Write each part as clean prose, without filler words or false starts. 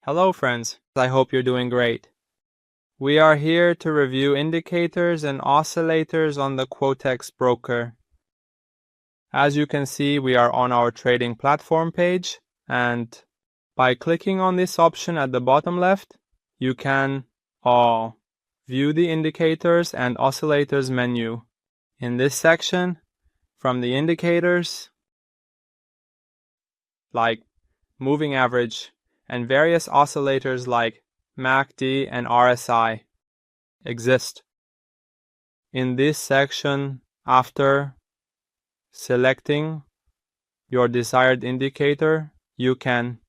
Hello friends, I hope you're doing great. We are here to review indicators and oscillators on the Quotex broker. As you can see, we are on our trading platform page, and by clicking on this option at the bottom left, you can view the indicators and oscillators menu. In this section, from the indicators, like moving average, and various oscillators like MACD and RSI exist. In this section, after selecting your desired indicator, you can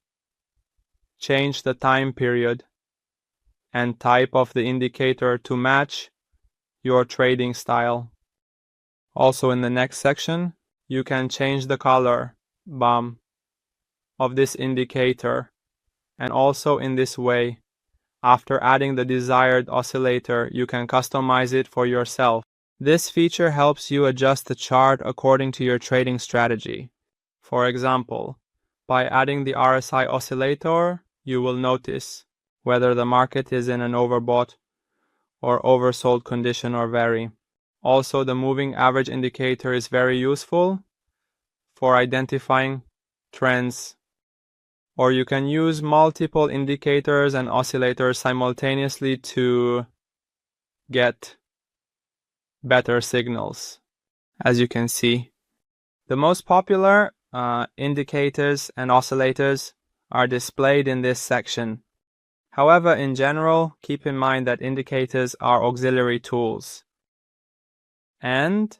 change the time period and type of the indicator to match your trading style. Also in the next section, you can change the color of this indicator, and also in this way, after adding the desired oscillator, you can customize it for yourself. This feature helps you adjust the chart according to your trading strategy. For example, by adding the RSI oscillator, you will notice whether the market is in an overbought or oversold condition or vary. Also, the moving average indicator is very useful for identifying trends. Or you can use multiple indicators and oscillators simultaneously to get better signals. As you can see, the most popular indicators and oscillators are displayed in this section. However, in general, keep in mind that indicators are auxiliary tools. And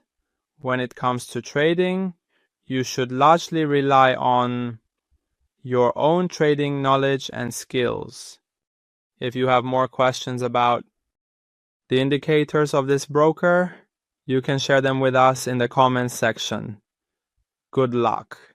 when it comes to trading, you should largely rely on your own trading knowledge and skills. If you have more questions about the indicators of this broker, you can share them with us in the comments section. Good luck.